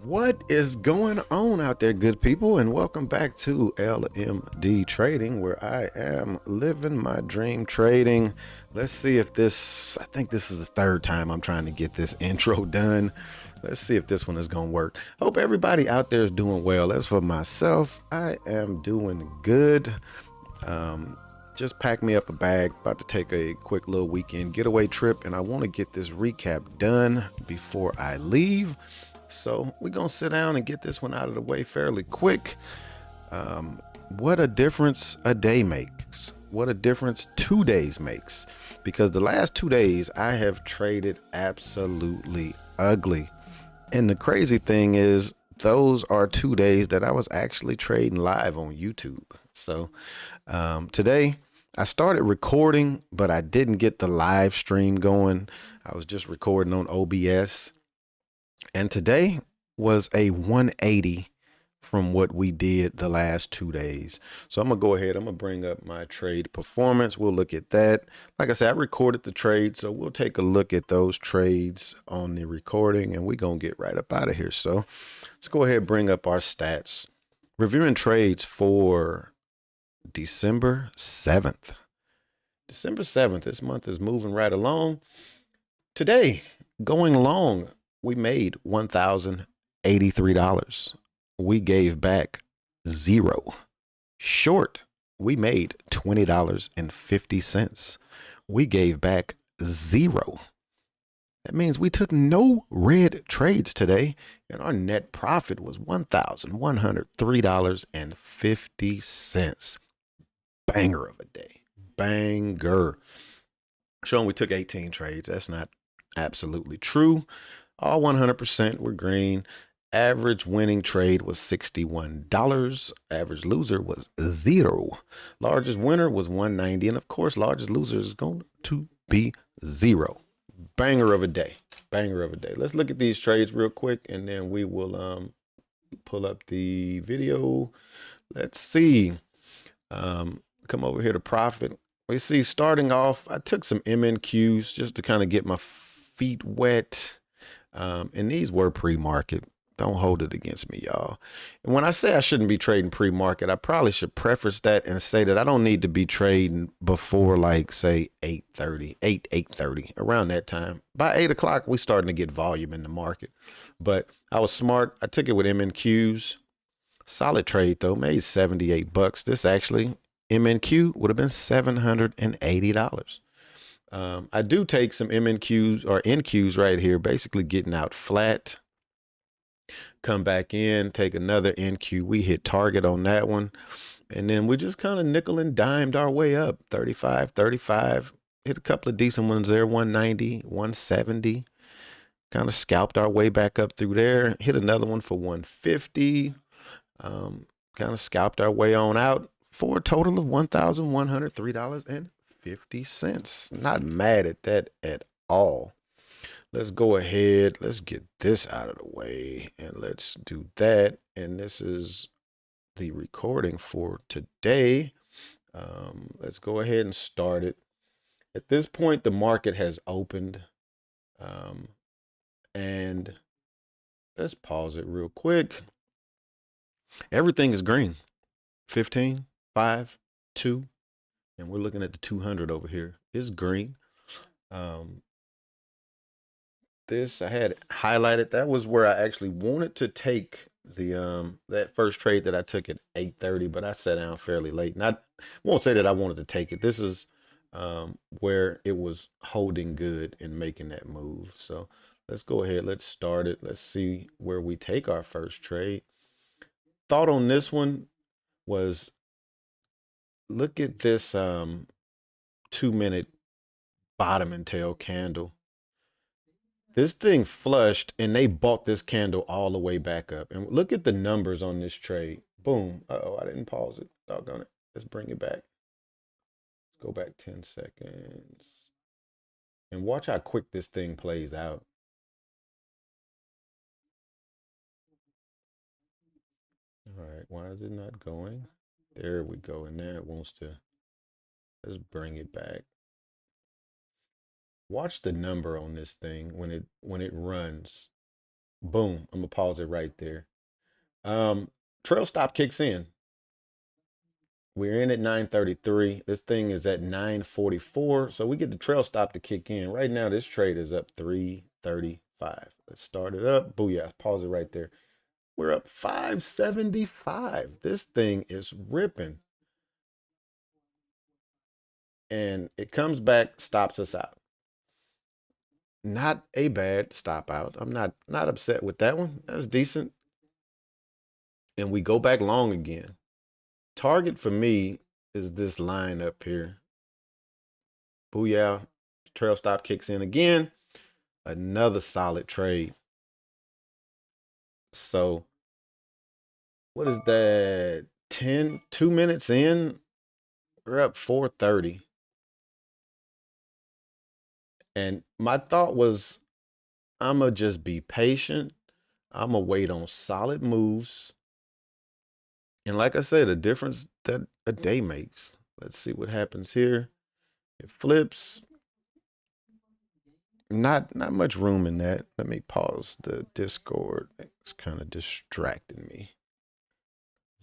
What is going on out there, good people? And welcome back to LMD Trading, where I am living my dream trading. Let's see if I think this is the third time I'm trying to get this intro done. Let's see if this one is going to work. Hope everybody out there is doing well. As for myself, I am doing good. Just packed me up a bag, about to take a quick little weekend getaway trip, and I want to get this recap done before I leave. So we're going to sit down and get this one out of the way fairly quick. What a difference a day makes. What a difference 2 days makes. Because the last 2 days I have traded absolutely ugly. And the crazy thing is, those are 2 days that I was actually trading live on YouTube. So today I started recording, but I didn't get the live stream going. I was just recording on OBS. And today was a 180 from what we did the last 2 days. So I'm going to go ahead. I'm going to bring up my trade performance. We'll look at that. Like I said, I recorded the trade, so we'll take a look at those trades on the recording, and we're going to get right up out of here. So let's go ahead and bring up our stats. Reviewing trades for December 7th. December 7th, this month is moving right along. Today, going long, we made $1,083. We gave back zero. Short, we made $20.50. We gave back zero. That means we took no red trades today, and our net profit was $1,103.50. Banger of a day. Banger. Showing we took 18 trades. That's not absolutely true. All 100% were green. Average winning trade was $61. Average loser was 0. Largest winner was 190. And of course, largest loser is going to be 0. Banger of a day. Banger of a day. Let's look at these trades real quick, and then we will pull up the video. Let's see. Come over here to profit. We see starting off, I took some MNQs just to kind of get my feet wet. And these were pre-market. Don't hold it against me, y'all. And when I say I shouldn't be trading pre-market, I probably should preface that and say that I don't need to be trading before, like, say 8:30, around that time. By 8 o'clock, we starting to get volume in the market. But I was smart. I took it with MNQs. Solid trade though, made $78. This actually, MNQ would have been $780. I do take some MNQs or NQs right here, basically getting out flat. Come back in, take another NQ. We hit target on that one. And then we just kind of nickel and dimed our way up. 35, 35. Hit a couple of decent ones there. 190, 170. Kind of scalped our way back up through there. Hit another one for 150. Kind of scalped our way on out for a total of $1,103.50. Not mad at that at all. Let's go ahead. Let's get this out of the way and let's do that. And this is the recording for today. Let's go ahead and start it. At this point, the market has opened. And let's pause it real quick. Everything is green. 15, 5, 2, and we're looking at the 200 over here. It's green. This I had highlighted. That was where I actually wanted to take the that first trade that I took at 8:30, but I sat down fairly late. And I won't say that I wanted to take it. This is where it was holding good and making that move. So let's go ahead. Let's start it. Let's see where we take our first trade. Thought on this one was, look at this 2-minute bottom and tail candle. This thing flushed and they bought this candle all the way back up. And look at the numbers on this trade. Boom. Uh-oh, I didn't pause it. Doggone it. Let's bring it back. Let's go back 10 seconds. And watch how quick this thing plays out. All right, why is it not going? There we go. And now it wants to. Let's bring it back. Watch the number on this thing when it runs. Boom. I'm gonna pause it right there. Trail stop kicks in. We're in at 9:33. This thing is at 9:44. So we get the trail stop to kick in. Right now, this trade is up 335. Let's start it up. Booyah. Pause it right there. We're up 575. This thing is ripping. And it comes back, stops us out. Not a bad stop out. I'm not upset with that one. That's decent. And we go back long again. Target for me is this line up here. Booyah. Trail stop kicks in again. Another solid trade. So what is that? 2 minutes in, we're up 430. And my thought was, I'ma just be patient. I'ma wait on solid moves. And like I said, a difference that a day makes. Let's see what happens here. It flips. Not much room in that. Let me pause the Discord. It's kind of distracting me.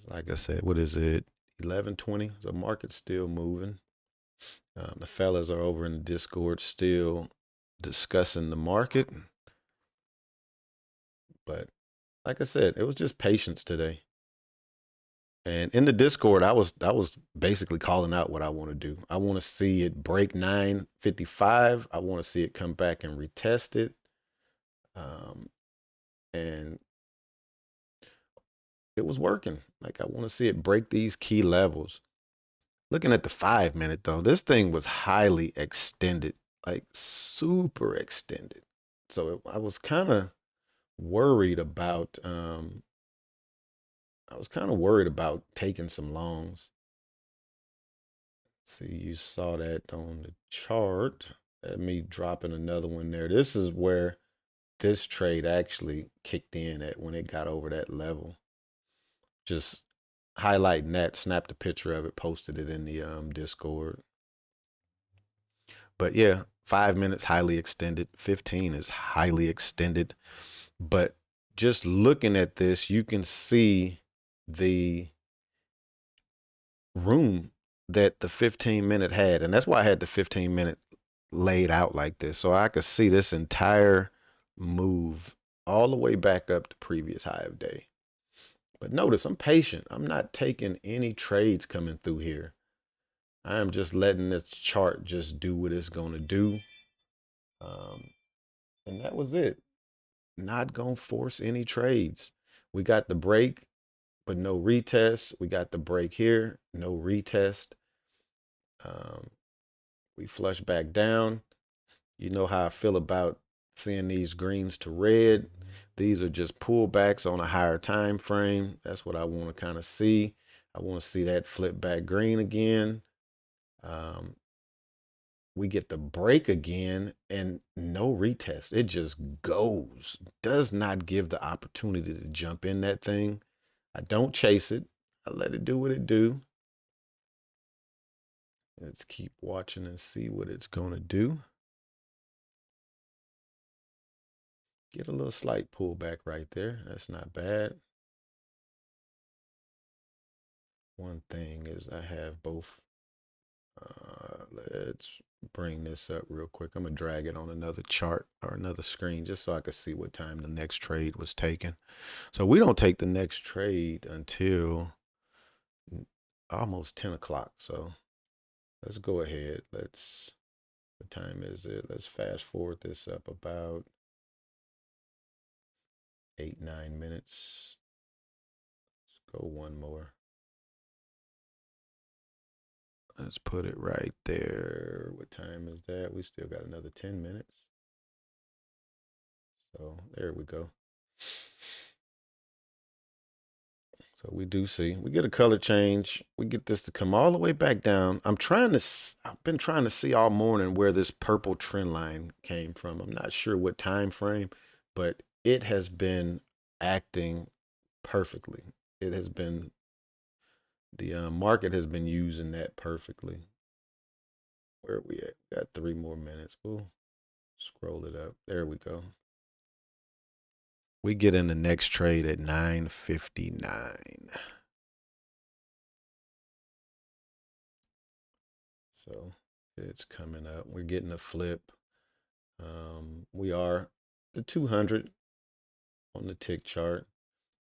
Like I said, what is it? 11:20. The market's still moving. The fellas are over in the Discord still discussing the market. But like I said, it was just patience today. And in the Discord, I was basically calling out what I want to do. I want to see it break 955. I want to see it come back and retest it. And it was working. Like I want to see it break these key levels. Looking at the 5 minute though, this thing was highly extended, like super extended. So I was kind of worried about taking some longs. See, you saw that on the chart. Me dropping another one there. This is where this trade actually kicked in at when it got over that level. Just highlighting that, snapped a picture of it, posted it in the Discord. But yeah, 5 minutes highly extended. 15 is highly extended. But just looking at this, you can see the room that the 15-minute had. And that's why I had the 15-minute laid out like this. So I could see this entire move all the way back up to previous high of day. But notice I'm patient. I'm not taking any trades coming through here. I am just letting this chart just do what it's going to do. And that was it. Not going to force any trades. We got the break, but no retest. We got the break here, no retest. We flush back down. You know how I feel about seeing these greens to red. These are just pullbacks on a higher time frame. That's what I want to kind of see. I want to see that flip back green again. We get the break again and no retest. It just goes. Does not give the opportunity to jump in that thing. I don't chase it. I let it do what it do. Let's keep watching and see what it's going to do. Get a little slight pullback right there. That's not bad. One thing is I have both. Let's bring this up real quick. I'm going to drag it on another chart or another screen just so I can see what time the next trade was taken. So we don't take the next trade until almost 10 o'clock. So let's go ahead. What time is it? Let's fast forward this up about 8-9 minutes. Let's go one more. Let's put it right there. What time is that? We still got another 10 minutes. So there we go. So we do see, we get a color change. We get this to come all the way back down. I've been trying to see all morning where this purple trend line came from. I'm not sure what time frame, but it has been acting perfectly. It has been, the market has been using that perfectly. Where are we at? We got 3 more minutes. We'll scroll it up. There we go. We get in the next trade at 9:59. So it's coming up. We're getting a flip. We are the 200 on the tick chart,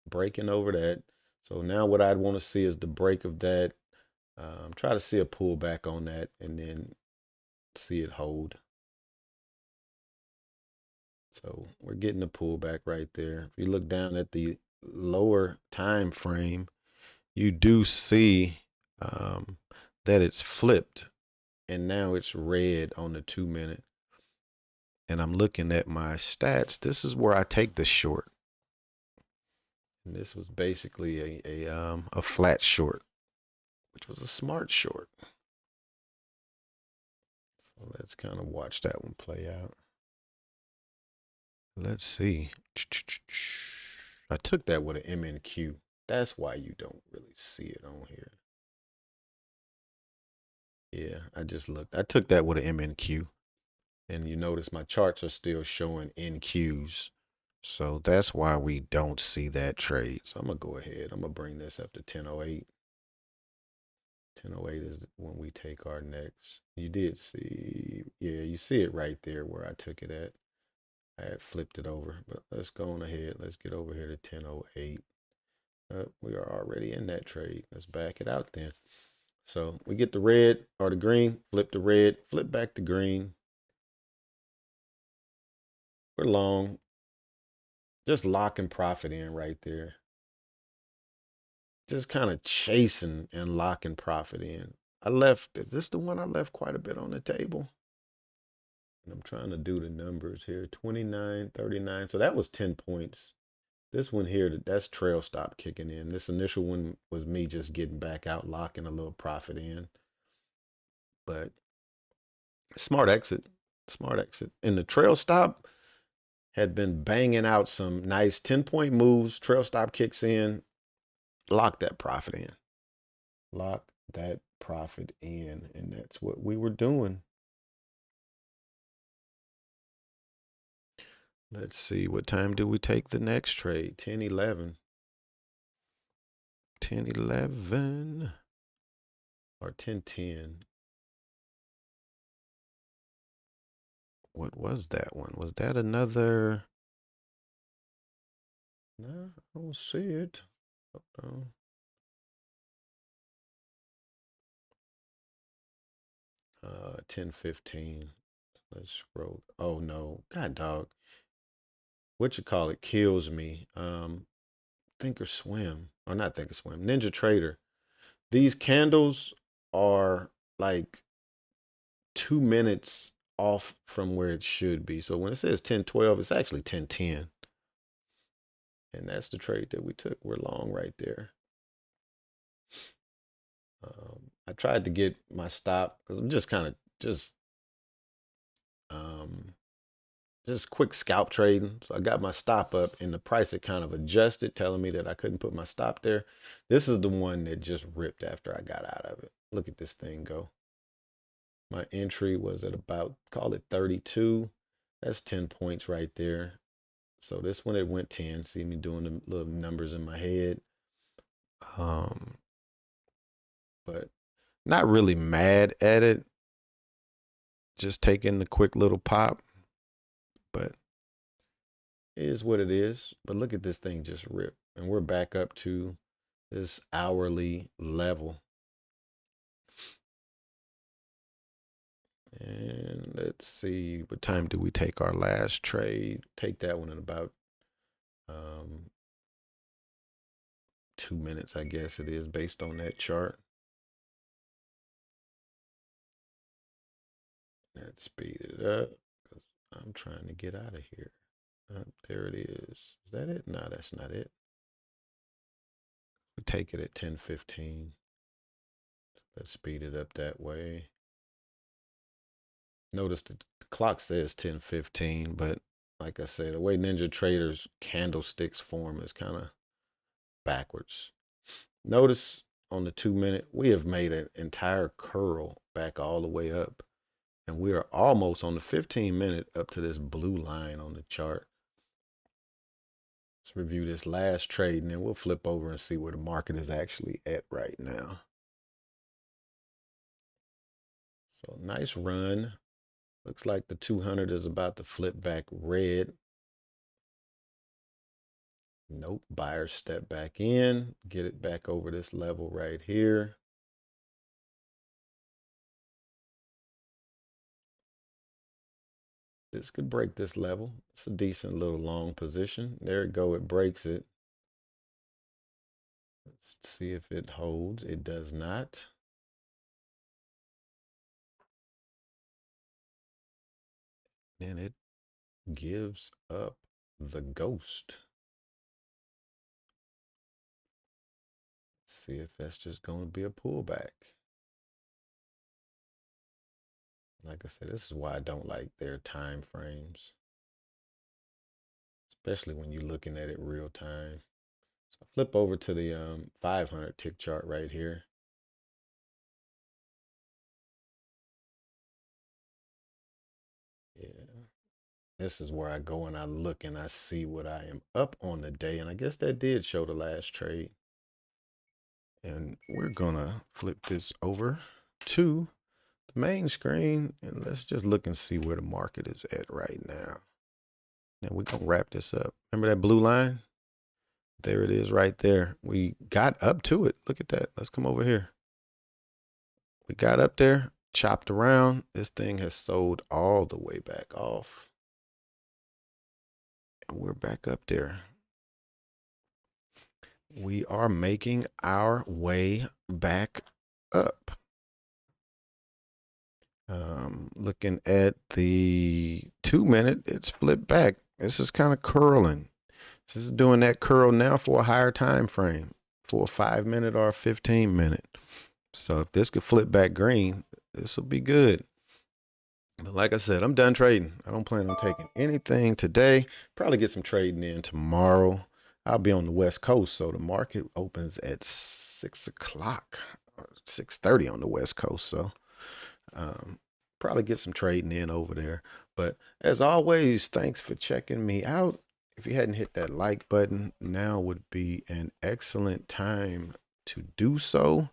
breaking over that. So now what I'd want to see is the break of that. Try to see a pullback on that and then see it hold. So we're getting a pullback right there. If you look down at the lower time frame, you do see that it's flipped and now it's red on the 2-minute. And I'm looking at my stats. This is where I take the short. And this was basically a flat short, which was a smart short. So let's kind of watch that one play out. Let's see. I took that with an MNQ. That's why you don't really see it on here. Yeah, I just looked. I took that with an MNQ. And you notice my charts are still showing NQs. So that's why we don't see that trade. So I'm going to go ahead. I'm going to bring this up to 10:08. 10:08 is when we take our next. You did see, yeah, you see it right there where I took it at. I had flipped it over, but let's go on ahead. Let's get over here to 10:08. We are already in that trade. Let's back it out then. So we get the red or the green, flip the red, flip back to green. We're long. Just locking profit in right there. Just kind of chasing and locking profit in. I left, is this the one I left quite a bit on the table? And I'm trying to do the numbers here. 29, 39. So that was 10 points. This one here, that's trail stop kicking in. This initial one was me just getting back out, locking a little profit in. But smart exit, smart exit. And the trail stop had been banging out some nice 10-point moves. Trail stop kicks in, lock that profit in. Lock that profit in. And that's what we were doing. Let's see, what time do we take the next trade? 10:11. 10:11 or 10:10. What was that one? Was that another? No, I don't see it. Oh, 10:15. Let's scroll. Oh no, God dog. What you call it kills me. Think or swim, or not think or swim. Ninja Trader. These candles are like 2 minutes off from where it should be. So when it says 10:12, it's actually 10:10. And that's the trade that we took. We're long right there. I tried to get my stop because I'm just kind of just quick scalp trading. So I got my stop up and the price had kind of adjusted, telling me that I couldn't put my stop there. This is the one that just ripped after I got out of it. Look at this thing go. My entry was at about, call it 32. That's 10 points right there. So this one, it went 10. See me doing the little numbers in my head. But not really mad at it. Just taking the quick little pop. But it is what it is. But look at this thing just rip. And we're back up to this hourly level. And let's see, what time do we take our last trade? Take that one in about 2 minutes, I guess it is, based on that chart. Let's speed it up because I'm trying to get out of here. There it is. Is that it? No, that's not it. We take it at 10:15. Let's speed it up that way. Notice the clock says 10:15, but like I said, the way Ninja Trader's candlesticks form is kind of backwards. Notice on the 2-minute, we have made an entire curl back all the way up. And we are almost on the 15-minute up to this blue line on the chart. Let's review this last trade and then we'll flip over and see where the market is actually at right now. So nice run. Looks like the 200 is about to flip back red. Nope, buyers step back in, get it back over this level right here. This could break this level. It's a decent little long position. There it go, it breaks it. Let's see if it holds. It does not. Then it gives up the ghost. See if that's just going to be a pullback. Like I said, this is why I don't like their time frames, especially when you're looking at it real time. So flip over to the 500 tick chart right here. Yeah, this is where I go and I look and I see what I am up on the day. And I guess that did show the last trade. And we're gonna flip this over to the main screen and let's just look and see where the market is at right now. Now we're gonna wrap this up. Remember that blue line? There it is right there. We got up to it. Look at that. Let's come over here. We got up there, chopped around. This thing has sold all the way back off. And we're back up there. We are making our way back up. Looking at the 2 minute, it's flipped back. This is kind of curling. This is doing that curl now for a higher time frame, for a 5 minute or a 15 minute. So if this could flip back green, this will be good. But like I said, I'm done trading. I don't plan on taking anything today. Probably get some trading in tomorrow. I'll be on the West Coast, so the market opens at 6 o'clock or 6:30 on the West Coast. So probably get some trading in over there. But as always, thanks for checking me out. If you hadn't hit that like button, now would be an excellent time to do so.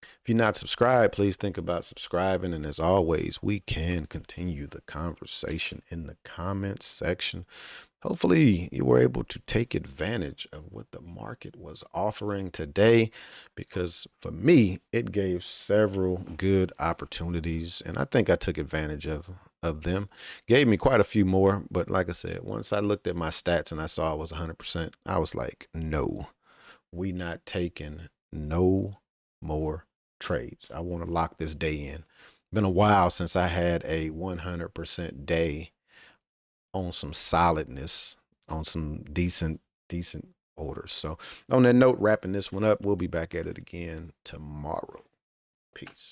If you're not subscribed, please think about subscribing. And as always, we can continue the conversation in the comments section. Hopefully you were able to take advantage of what the market was offering today, because for me, it gave several good opportunities. And I think I took advantage of them. Gave me quite a few more. But like I said, once I looked at my stats and I saw I was 100%, I was like, no, we not taking no more trades. I want to lock this day in. Been a while since I had a 100% day on some solidness, on some decent orders. So on that note, wrapping this one up, we'll be back at it again tomorrow. Peace.